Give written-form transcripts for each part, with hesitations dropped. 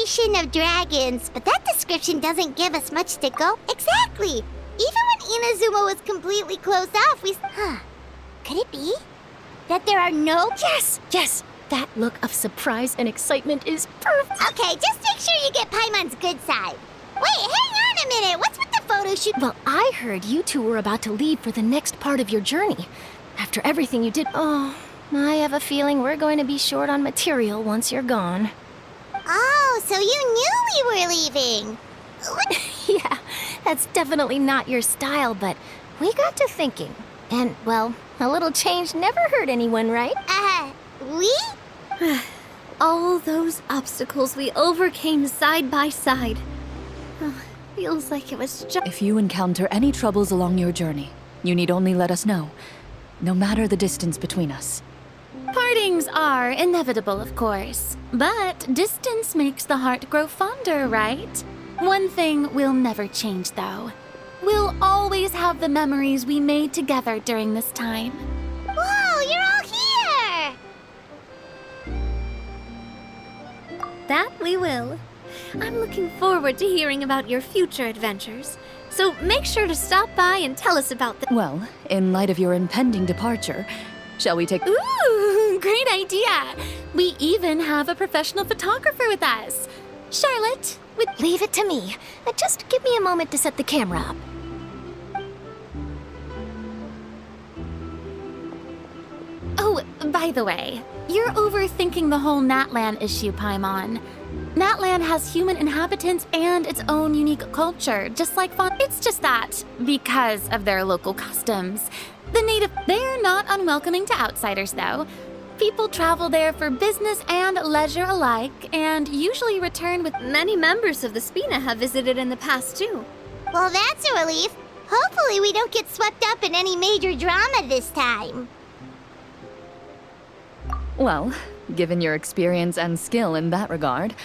nation of dragons, but that description doesn't give us much to go. Exactly! Even when Inazuma was completely closed off, we... Could it be that there are no... Yes! Yes! That look of surprise and excitement is perfect! Okay, just make sure you get Paimon's good side. Wait, hang on a minute! What's with the photo shoot? Well, I heard you two were about to leave for the next part of your journey. After everything you did... Oh, I have a feeling we're going to be short on material once you're gone. Oh, so you knew we were leaving! Yeah, that's definitely not your style, but we got to thinking. And, well, a little change never hurt anyone, right? We? All those obstacles we overcame side by side. Feels like it was just... If you encounter any troubles along your journey, you need only let us know, no matter the distance between us. Partings are inevitable, of course, but distance makes the heart grow fonder, right? One thing will never change, though. We'll always have the memories we made together during this time. Whoa, you're all here! That we will. I'm looking forward to hearing about your future adventures. So make sure to stop by and tell us about them. Well, in light of your impending departure, shall we take... Ooh, great idea! We even have a professional photographer with us. Charlotte, Leave it to me. Just give me a moment to set the camera up. Oh, by the way, you're overthinking the whole Natlan issue, Paimon. Natlan has human inhabitants and its own unique culture, just like It's just that, because of their local customs, they're not unwelcoming to outsiders, though. People travel there for business and leisure alike, and usually return with... Many members of the Spina have visited in the past, too. Well, that's a relief. Hopefully we don't get swept up in any major drama this time. Well, given your experience and skill in that regard,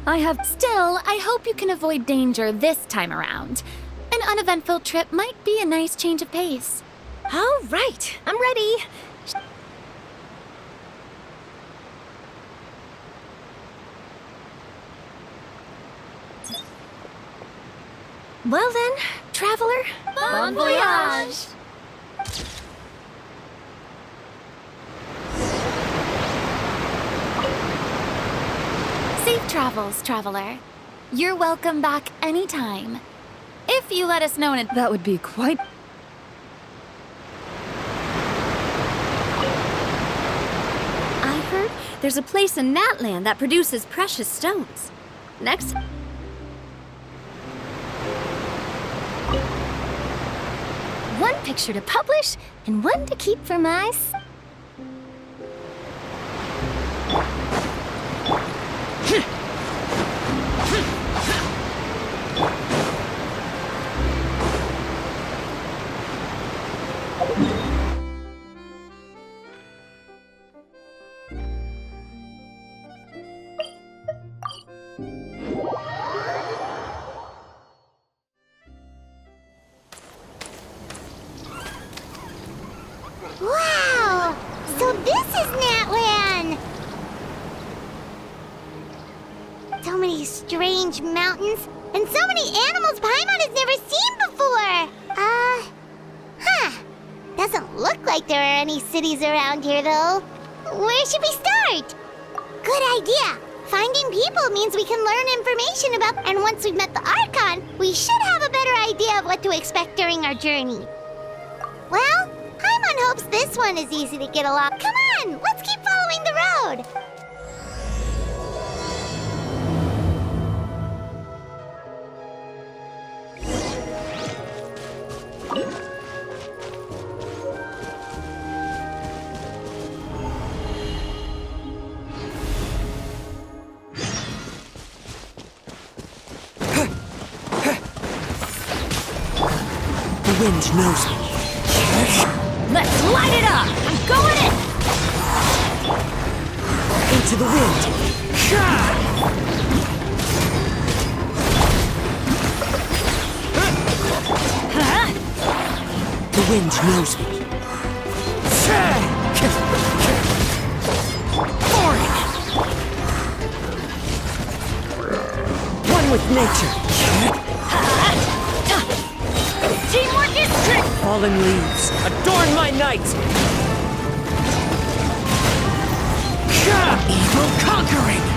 I have... Still, I hope you can avoid danger this time around. An uneventful trip might be a nice change of pace. All right, I'm ready. Well then, traveler. Bon voyage! Safe travels, traveler. You're welcome back anytime. If you let us know in That would be quite... I heard there's a place in Natlan that produces precious stones. Next... One picture to publish, and one to keep for my... Wow! So this is Natlan! So many strange mountains, and so many animals Paimon has never seen before! Doesn't look like there are any cities around here, though. Where should we start? Good idea! Finding people means we can learn information about... And once we've met the Archon, we should have a better idea of what to expect during our journey. Well, Paimon hopes this one is easy to get along. Come on, let's keep following the road. The wind knows me. Let's light it up! I'm going in! Into the wind. The wind knows me. one with nature. Teamwork is strength! Fallen leaves, adorn my night! Evil conquering!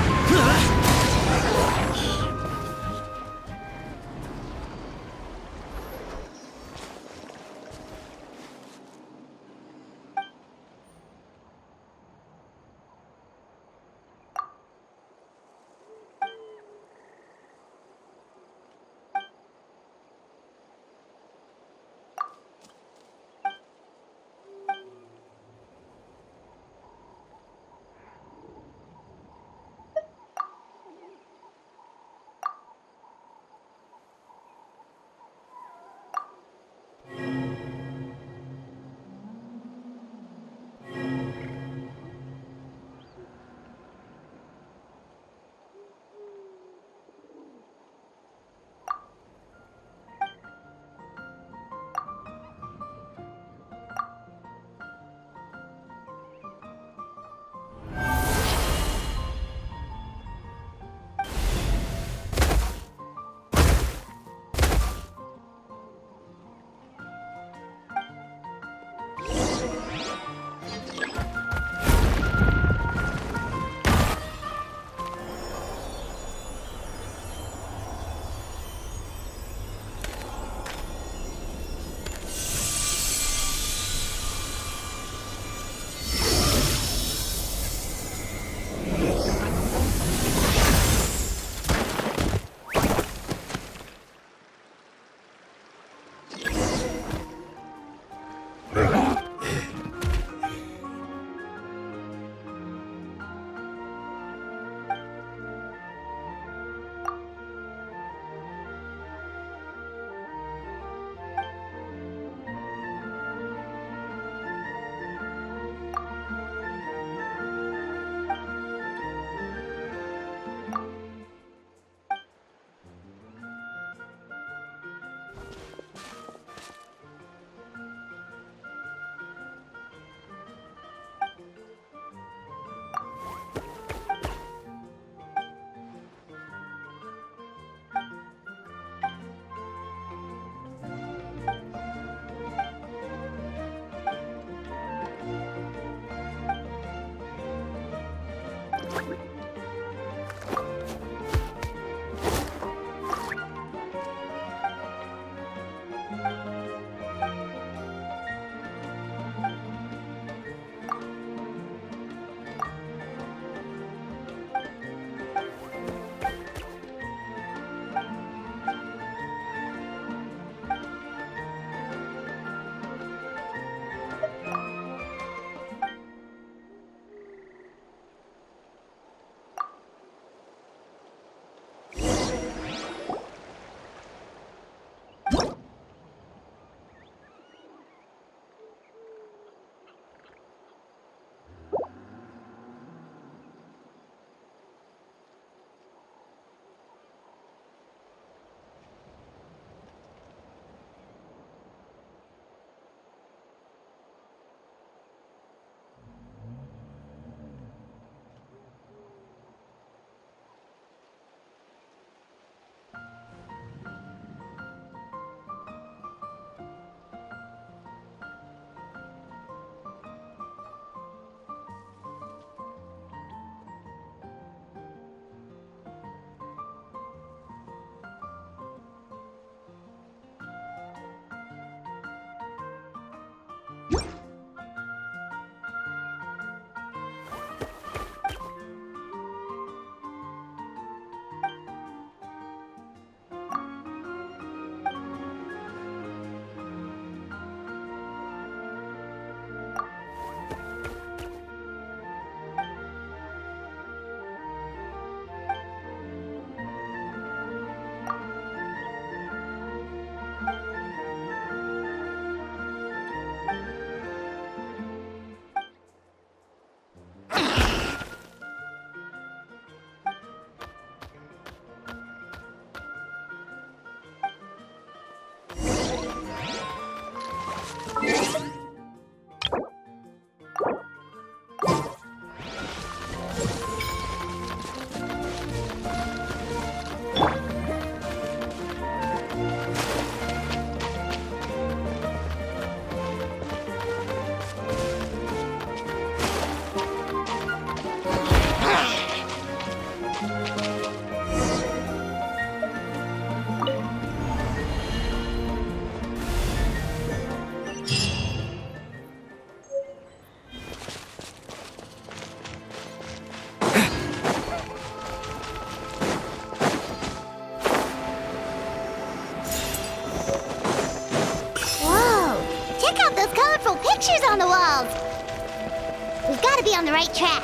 Whoa! Check out those colorful pictures on the walls! We've got to be on the right track.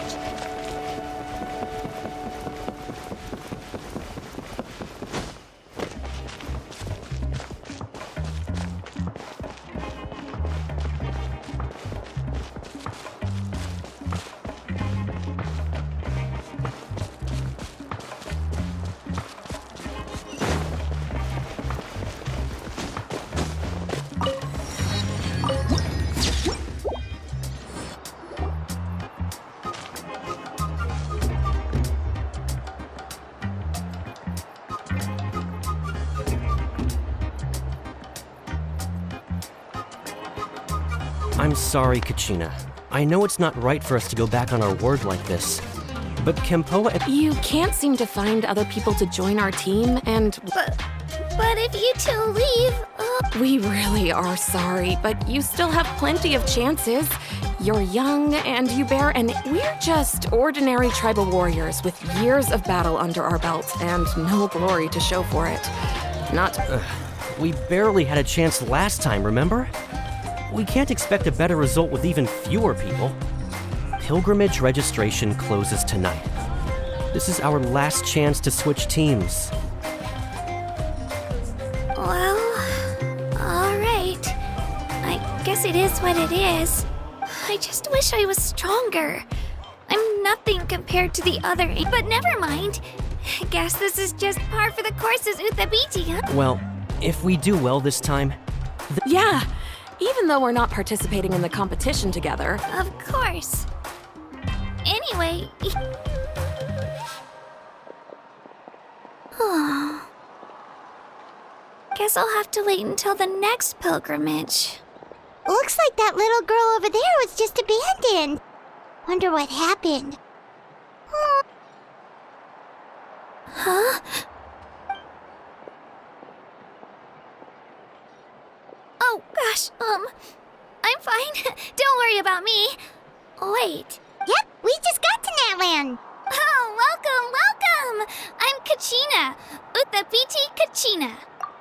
I'm sorry, Kachina. I know it's not right for us to go back on our word like this. But Kempoa... You can't seem to find other people to join our team, and... But if you two leave, We really are sorry, but you still have plenty of chances. You're young, and you bear we're just ordinary tribal warriors with years of battle under our belts and no glory to show for it. We barely had a chance last time, remember? We can't expect a better result with even fewer people. Pilgrimage registration closes tonight. This is our last chance to switch teams. well, alright. I guess it is what it is. I just wish I was stronger. I'm nothing compared to the other eight, but never mind. I guess this is just par for the course as Uthabiti, huh? Well, if we do well this time... Yeah, even though we're not participating in the competition together. Of course. Anyway... Guess I'll have to wait until the next pilgrimage. Looks like that little girl over there was just abandoned. Wonder what happened. Oh, Huh? Oh, gosh, I'm fine. Don't worry about me. Wait. yep, we just got to Natlan. Oh, welcome! I'm Kachina. Uthabiti Kachina.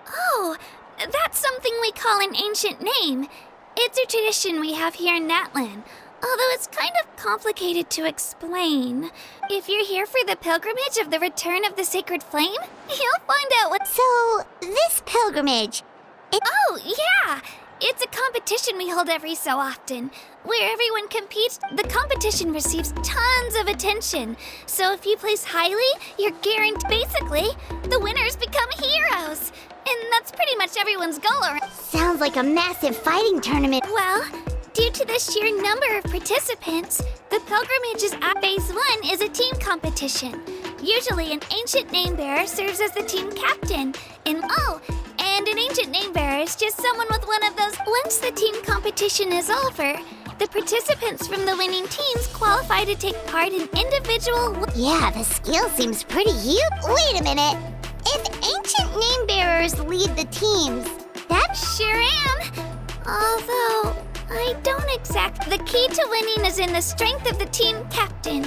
Oh, that's something we call an ancient name. It's a tradition we have here in Natlan, although it's kind of complicated to explain. If you're here for the pilgrimage of the return of the sacred flame, you'll find out what... So, this pilgrimage, Oh, yeah! It's a competition we hold every so often, where everyone competes. The competition receives tons of attention, so if you place highly, you're guaranteed. Basically, the winners become heroes. And that's pretty much everyone's goal. sounds like a massive fighting tournament. Well, due to the sheer number of participants, the pilgrimage is at Phase 1 is a team competition. Usually an ancient name bearer serves as the team captain. And an ancient name bearer is just someone with one of those. Once the team competition is over, the participants from the winning teams qualify to take part in individual... Yeah, the skill seems pretty huge. Wait a minute. If ancient name bearers lead the teams, that Sure am. Although, I don't exact... The key to winning is in the strength of the team captain.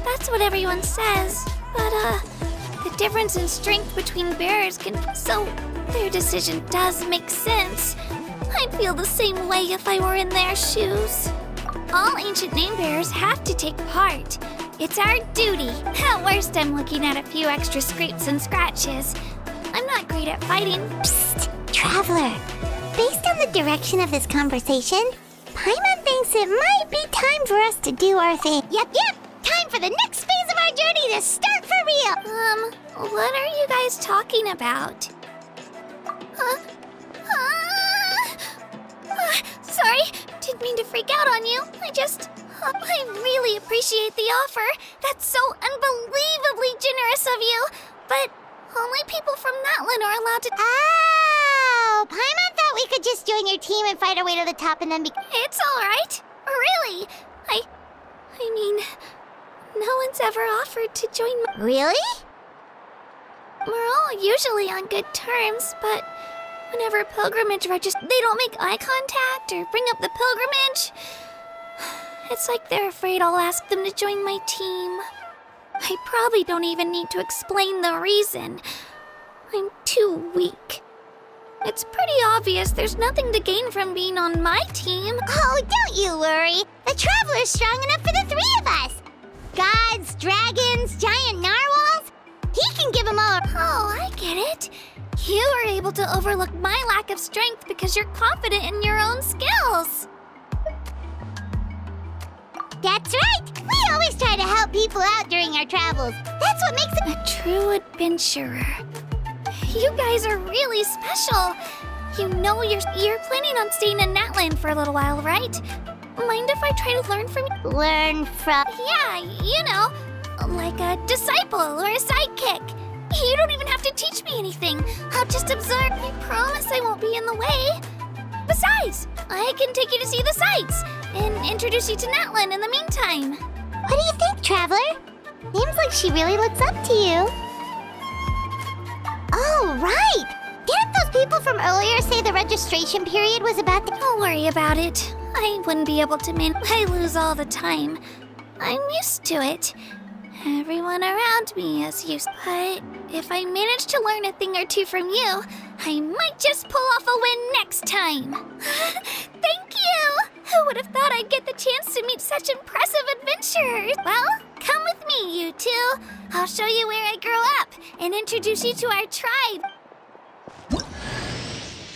That's what everyone says. But, the difference in strength between bearers can... So, their decision does make sense. I'd feel the same way if I were in their shoes. All ancient name bearers have to take part. It's our duty. At worst, I'm looking at a few extra scrapes and scratches. I'm not great at fighting. Psst, Traveler. Based on the direction of this conversation, Paimon thinks it might be time for us to do our thing. Yep. Time for the next phase of our journey to start for real. What are you guys talking about? Sorry, didn't mean to freak out on you. I really appreciate the offer. That's so unbelievably generous of you. But only people from Natlan are allowed to... Oh, Paimon thought we could just join your team and fight our way to the top and then be... It's all right. Really. I mean, No one's ever offered to join my... Really? We're all usually on good terms, but whenever pilgrimage registers, they don't make eye contact or bring up the pilgrimage. It's like they're afraid I'll ask them to join my team. I probably don't even need to explain the reason. I'm too weak. It's pretty obvious there's nothing to gain from being on my team. Oh, don't you worry. The Traveler's strong enough for the three of us. Gods, dragons, giant narwhals. He can give them all. Oh, I get it. You are able to overlook my lack of strength because you're confident in your own skills. That's right. We always try to help people out during our travels. That's what makes it. A true adventurer. You guys are really special. You know you're planning on staying in Natlan for a little while, right? Mind if I try to learn from you? Learn from. Yeah, you know, like a disciple or a sidekick. You don't even have to teach me anything. I'll just observe. I promise I won't be in the way. Besides, I can take you to see the sights and introduce you to Natlan in the meantime. What do you think, Traveler? Seems like she really looks up to you. Oh, right! Didn't those people from earlier say the registration period was about to... Don't worry about it. I wouldn't be able to I lose all the time. I'm used to it. Everyone around me is used. But if I manage to learn a thing or two from you, I might just pull off a win next time. Thank you! Who would have thought I'd get the chance to meet such impressive adventurers? Well, come with me, you two. I'll show you where I grew up and introduce you to our tribe.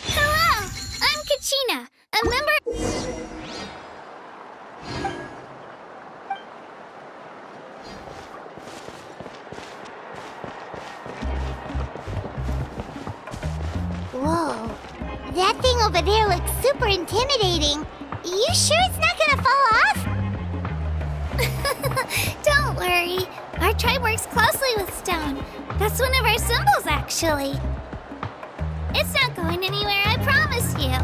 Hello, I'm Kachina, a member... Whoa. That thing over there looks super intimidating. You sure it's not gonna fall off? Don't worry. Our tribe works closely with stone. That's one of our symbols, actually. It's not going anywhere, I promise you.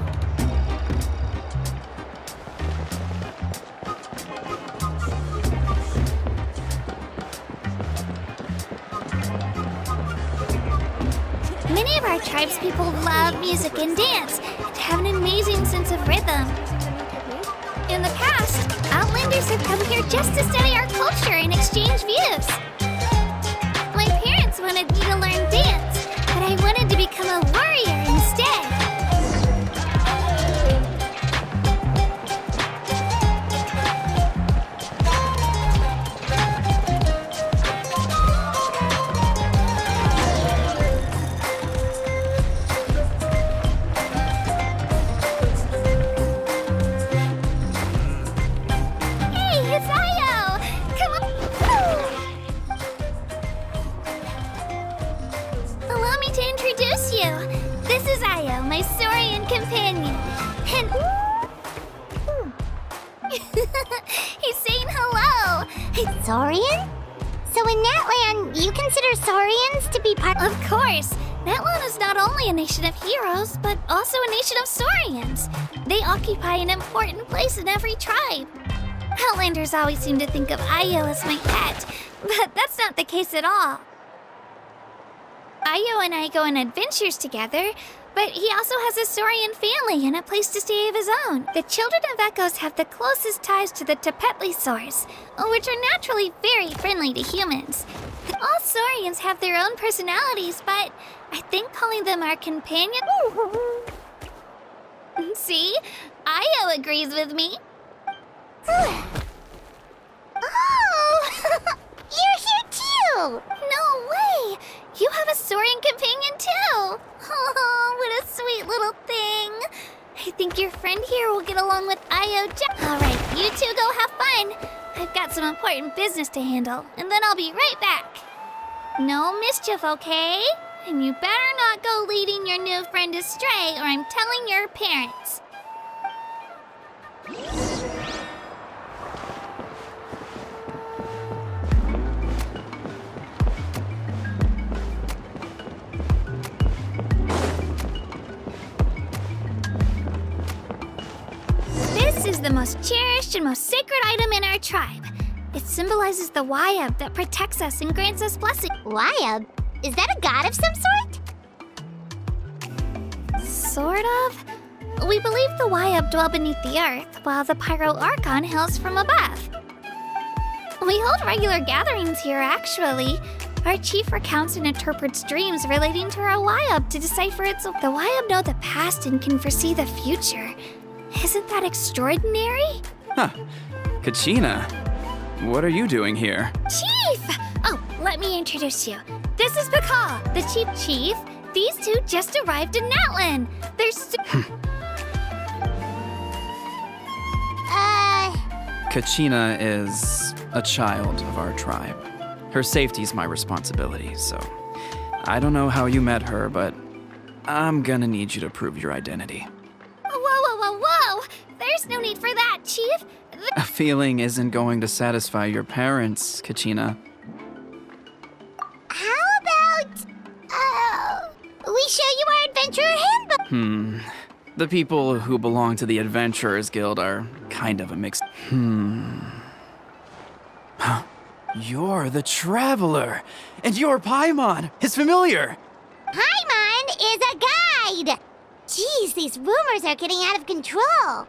Many of our tribespeople love music and dance and have an amazing sense of rhythm. In the past, Outlanders have come here just to study our culture and exchange views. My parents wanted me to learn dance, but I wanted to become a warrior instead. He's saying hello. Saurian? So in Natlan, you consider Saurians to be part of... Of course. Natlan is not only a nation of heroes, but also a nation of Saurians. They occupy an important place in every tribe. Outlanders always seem to think of Ayo as my pet, but that's not the case at all. Ayo and I go on adventures together, but he also has a Saurian family and a place to stay of his own. The children of Echoes have the closest ties to the Tepetli Saurs, which are naturally very friendly to humans. All Saurians have their own personalities, but I think calling them our companion... See? Ayo agrees with me. Oh! You're here too! No way! You have a Saurian companion too! Oh, what a sweet little thing! I think your friend here will get along with Ayo. Alright, you two go have fun. I've got some important business to handle, and then I'll be right back. No mischief, okay? And you better not go leading your new friend astray, or I'm telling your parents. This is the most cherished and most sacred item in our tribe. It symbolizes the Wayab that protects us and grants us blessing. Wayab? Is that a god of some sort? Sort of. We believe the Wayab dwell beneath the earth, while the Pyro Archon hails from above. We hold regular gatherings here, actually. Our chief recounts and interprets dreams relating to our Wayab to decipher its... The Wayab know the past and can foresee the future. Isn't that extraordinary? Huh. Kachina, what are you doing here? Chief! Oh, let me introduce you. This is Pakal, the chief. These two just arrived in Natlan. They're Kachina is a child of our tribe. Her safety's my responsibility, so I don't know how you met her, but I'm gonna need you to prove your identity. Whoa! There's no need for that, Chief. A feeling isn't going to satisfy your parents, Kachina. How about, we show you our adventurer handbook? The people who belong to the Adventurers Guild are kind of a mix. Huh. You're the Traveler, and your Paimon is familiar. Paimon is a guide! Jeez, these rumors are getting out of control.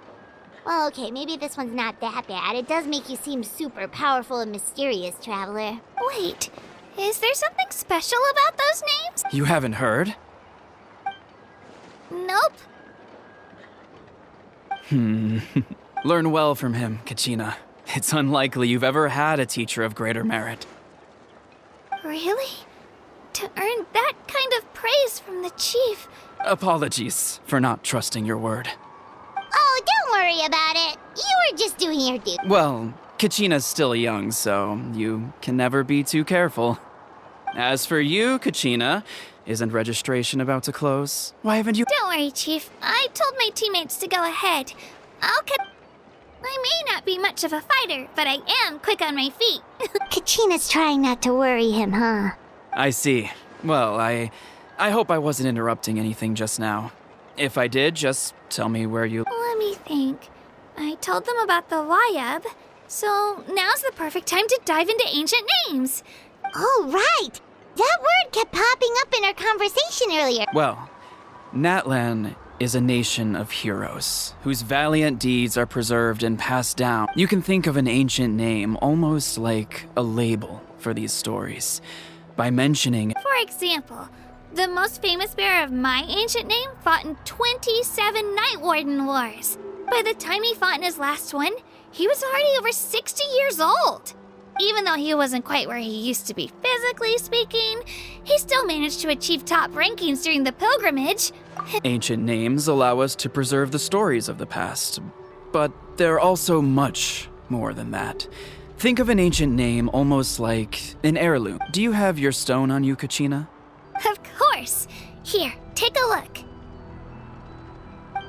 Well, okay, maybe this one's not that bad. It does make you seem super powerful and mysterious, Traveler. Wait, is there something special about those names? You haven't heard? Nope. Learn well from him, Kachina. It's unlikely you've ever had a teacher of greater merit. Really? To earn that kind of praise from the chief? Apologies for not trusting your word. Oh, don't worry about it. You were just doing your duty. Well, Kachina's still young, so you can never be too careful. As for you, Kachina, isn't registration about to close? Why haven't you— Don't worry, Chief. I told my teammates to go ahead. I may not be much of a fighter, but I am quick on my feet. Kachina's trying not to worry him, huh? I see. Well, I hope I wasn't interrupting anything just now. If I did, just tell me where you— Let me think. I told them about the Wayab, so now's the perfect time to dive into ancient names. Oh, right! That word kept popping up in our conversation earlier. Well, Natlan is a nation of heroes, whose valiant deeds are preserved and passed down. You can think of an ancient name almost like a label for these stories. By mentioning— For example, the most famous bearer of my ancient name fought in 27 Night Warden Wars. By the time he fought in his last one, he was already over 60 years old. Even though he wasn't quite where he used to be physically speaking, he still managed to achieve top rankings during the pilgrimage. Ancient names allow us to preserve the stories of the past, but they're also much more than that. Think of an ancient name almost like an heirloom. Do you have your stone on you, Kachina? Of course. Here, take a look.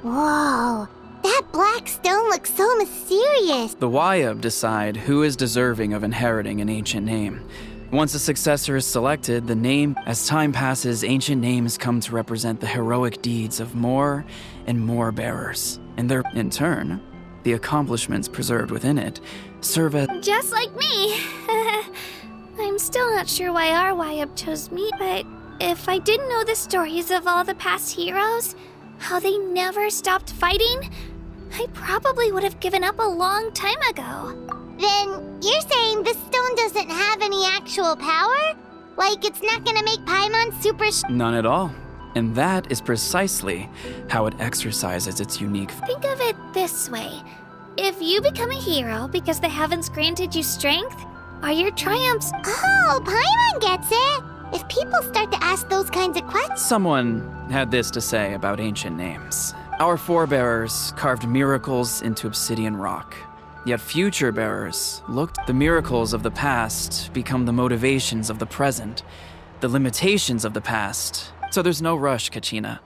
Whoa, that black stone looks so mysterious. The Wayab decide who is deserving of inheriting an ancient name. Once a successor is selected, as time passes, ancient names come to represent the heroic deeds of more and more bearers. And in turn, the accomplishments preserved within it serve as— Just like me. I'm still not sure why our Wayab chose me, but if I didn't know the stories of all the past heroes, how they never stopped fighting, I probably would have given up a long time ago. Then you're saying this stone doesn't have any actual power? Like it's not gonna make Paimon super None at all. And that is precisely how it exercises its unique— Think of it this way. If you become a hero because the heavens granted you strength, are your triumphs— Oh, Paimon gets it! If people start to ask those kinds of questions— Someone had this to say about ancient names. Our forebears carved miracles into obsidian rock. Yet future bearers the miracles of the past become the motivations of the present, the limitations of the past. So there's no rush, Kachina.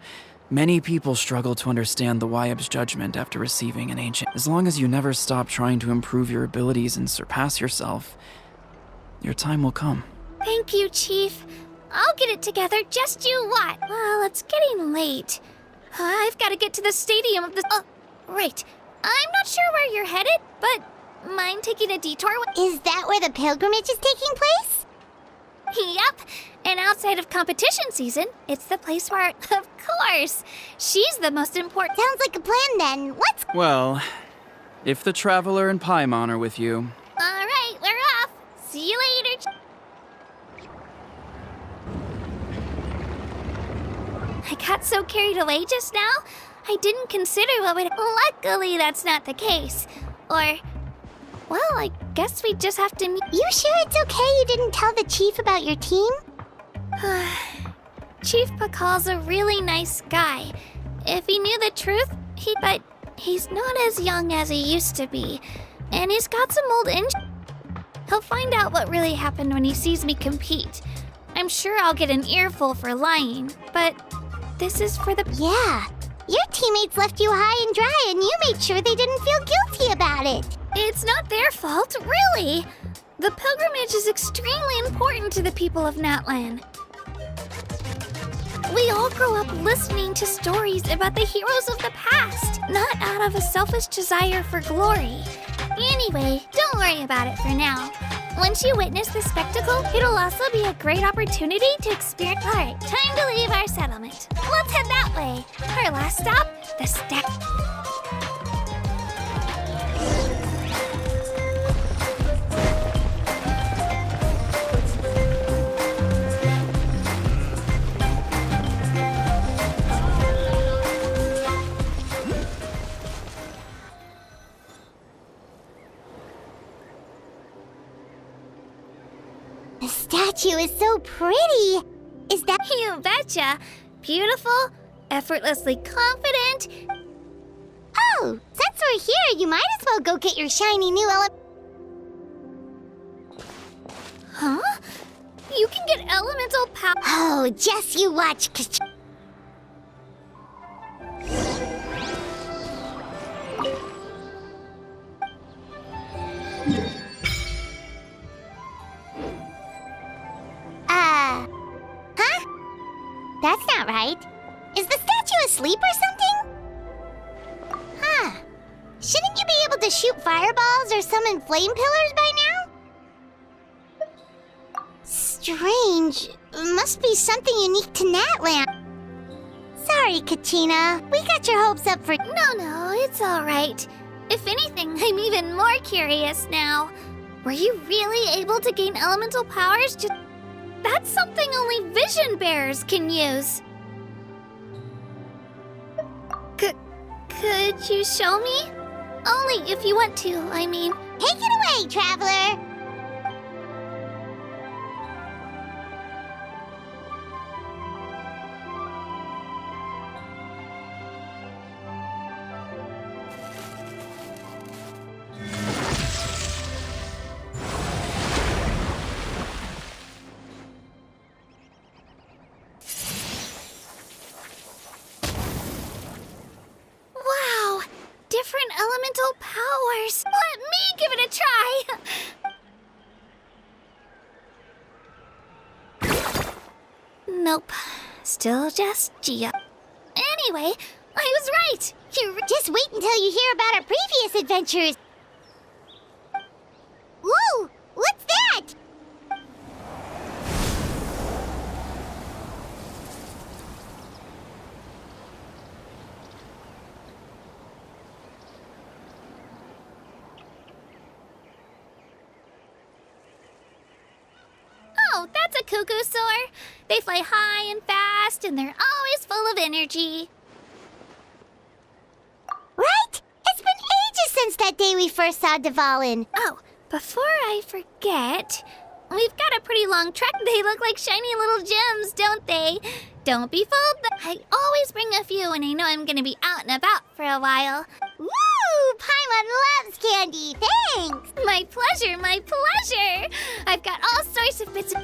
Many people struggle to understand the Wayab's judgment after receiving an ancient— As long as you never stop trying to improve your abilities and surpass yourself, your time will come. Thank you, Chief. I'll get it together, just you what. Well, it's getting late. I've got to get to the stadium of the— right. I'm not sure where you're headed, but mind taking a detour? Is that where the pilgrimage is taking place? Yep, and outside of competition season, it's the place where, of course, she's the most important. Sounds like a plan then. Let's... Well, if the Traveler and Paimon are with you, All right, we're off. See you later. I got so carried away just now, I didn't consider what would... Luckily, that's not the case. Or, well, I guess we just have to meet... You sure it's okay you didn't tell the chief about your team? Chief Pakal's a really nice guy. If he knew the truth, but he's not as young as he used to be. And he's got some old He'll find out what really happened when he sees me compete. I'm sure I'll get an earful for lying, but this is for the... Yeah. Your teammates left you high and dry and you made sure they didn't feel guilty about it. It's not their fault, really. The pilgrimage is extremely important to the people of Natlan. We all grow up listening to stories about the heroes of the past, not out of a selfish desire for glory. Anyway, don't worry about it for now. Once you witness the spectacle, it'll also be a great opportunity to experience... Alright, time to leave our settlement. Let's head that way. Our last stop, the stack... The statue is so pretty. Is that... You betcha. Beautiful, effortlessly confident. Oh, since we're here, you might as well go get your shiny new Huh? You can get elemental power. Oh, just you watch, Huh? That's not right. Is the statue asleep or something? Huh. Shouldn't you be able to shoot fireballs or summon flame pillars by now? Strange. Must be something unique to Natlan. Sorry, Katina. We got your hopes up for... No, it's all right. If anything, I'm even more curious now. Were you really able to gain elemental powers? That's something only vision bearers can use. Could you show me? Only if you want to, I mean. Take it away, Traveler! Wow! Different elemental powers! Let me give it a try! Nope. Still just Gia. Anyway, I was right! Just wait until you hear about our previous adventures! Whoa! What's that? Oh, that's a cuckoo soar. They fly high and fast, and they're always full of energy. Right? It's been ages since that day we first saw Dvalin. Oh, before I forget, we've got a pretty long trek. They look like shiny little gems, don't they? Don't be fooled. I always bring a few when I know I'm gonna be out and about for a while. Woo! Paimon loves candy. Thanks! My pleasure, my pleasure! I've got all sorts of bits of...